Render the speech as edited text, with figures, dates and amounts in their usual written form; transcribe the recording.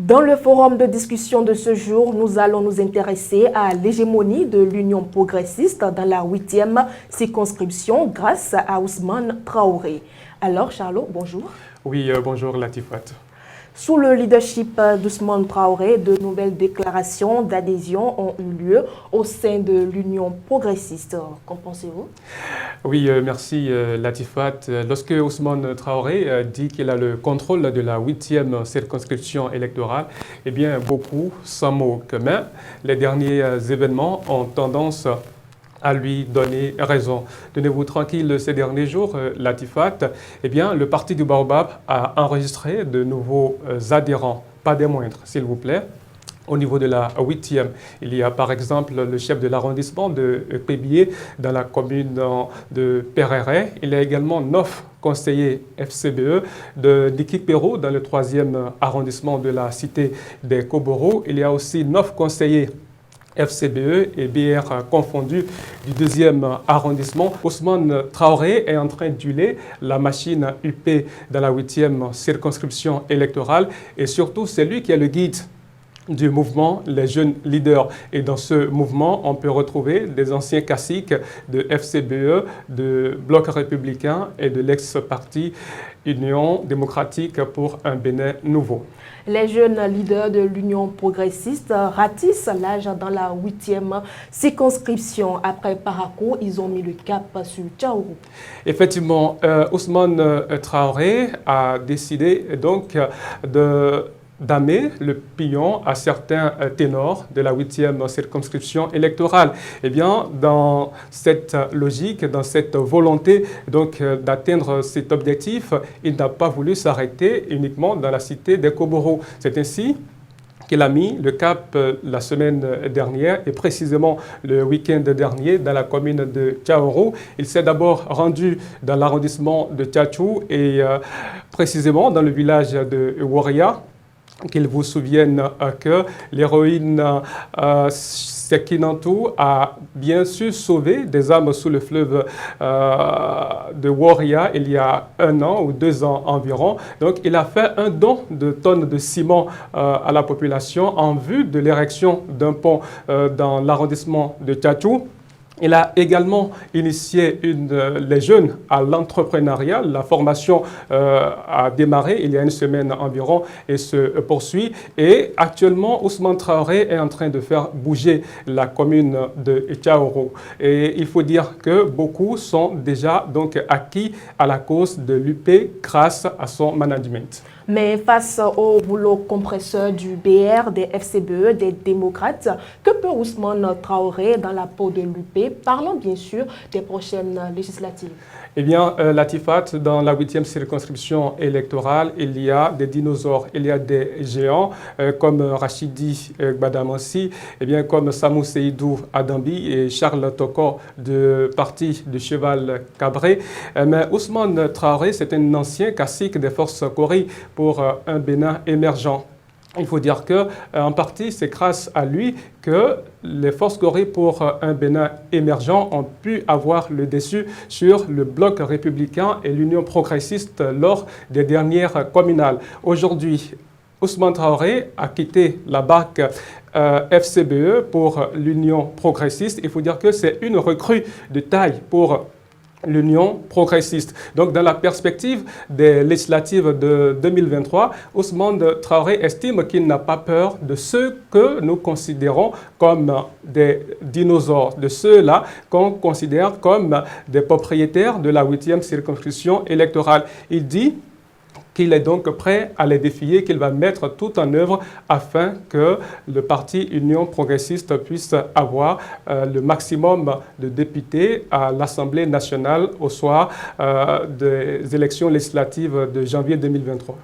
Dans le forum de discussion de ce jour, nous allons nous intéresser à l'hégémonie de l'Union progressiste dans la 8e circonscription grâce à Ousmane Traoré. Alors, Charlot, bonjour. Oui, bonjour Latifat. Sous le leadership d'Ousmane Traoré, de nouvelles déclarations d'adhésion ont eu lieu au sein de l'Union progressiste. Qu'en pensez-vous? Oui, merci Latifat. Lorsque Ousmane Traoré dit qu'il a le contrôle de la 8e circonscription électorale, eh bien, beaucoup s'en moquent. Mais les derniers événements ont tendance à lui donner raison. Tenez-vous tranquille, ces derniers jours, Latifat, eh bien, le parti du Baobab a enregistré de nouveaux adhérents, pas des moindres, s'il vous plaît. Au niveau de la 8e, il y a par exemple le chef de l'arrondissement de Pébié dans la commune de Pereret. Il y a également 9 conseillers FCBE de Dikipero dans le 3e arrondissement de la cité des Koboro. Il y a aussi 9 conseillers FCBE et BR confondus du 2e arrondissement. Ousmane Traoré est en train d'huiler la machine UP dans la 8e circonscription électorale et surtout c'est lui qui est le guide du mouvement Les Jeunes Leaders. Et dans ce mouvement, on peut retrouver des anciens caciques de FCBE, de Bloc républicain et de l'ex-parti Union démocratique pour un Bénin nouveau. Les jeunes leaders de l'Union progressiste ratissent l'âge dans la 8e circonscription. Après Parakou, ils ont mis le cap sur Tchaourou. Effectivement, Ousmane Traoré a décidé donc d'amener le pion à certains ténors de la 8e circonscription électorale. Eh bien, dans cette logique, dans cette volonté donc d'atteindre cet objectif, il n'a pas voulu s'arrêter uniquement dans la cité des Koboro. C'est ainsi qu'il a mis le cap la semaine dernière et précisément le week-end dernier dans la commune de Tchaourou. Il s'est d'abord rendu dans l'arrondissement de Tchatchou et précisément dans le village de Waria. Qu'il vous souvienne que l'héroïne Sekinantou a bien su sauver des âmes sous le fleuve de Waria il y a 1 an ou 2 ans environ. Donc il a fait un don de tonnes de ciment à la population en vue de l'érection d'un pont dans l'arrondissement de Tchatchou. Il a également initié les jeunes à l'entrepreneuriat. La formation a démarré il y a 1 semaine environ et se poursuit. Et actuellement, Ousmane Traoré est en train de faire bouger la commune de Tchaourou. Et il faut dire que beaucoup sont déjà donc acquis à la cause de l'UP grâce à son management. Mais face au boulot compresseur du BR, des FCBE, des démocrates, que peut Ousmane Traoré dans la peau de l'UP? Parlons bien sûr des prochaines législatives. Eh bien, Latifat, dans la 8e circonscription électorale, il y a des dinosaures, il y a des géants comme Rachidi Gbadamassi, eh bien, comme Samou Seydou Adambi et Charles Toko du parti du Cheval Cabré. Mais Ousmane Traoré, c'est un ancien cacique des forces Kori pour un Bénin émergent. Il faut dire qu'en partie, c'est grâce à lui que les forces Kori pour un Bénin émergent ont pu avoir le dessus sur le Bloc républicain et l'Union progressiste lors des dernières communales. Aujourd'hui, Ousmane Traoré a quitté la barque FCBE pour l'Union progressiste. Il faut dire que c'est une recrue de taille pour l'Union progressiste. Donc, dans la perspective des législatives de 2023, Ousmane Traoré estime qu'il n'a pas peur de ceux que nous considérons comme des dinosaures, de ceux-là qu'on considère comme des propriétaires de la 8e circonscription électorale. Il dit qu'il est donc prêt à les défier, qu'il va mettre tout en œuvre afin que le parti Union progressiste puisse avoir le maximum de députés à l'Assemblée nationale au soir des élections législatives de janvier 2023.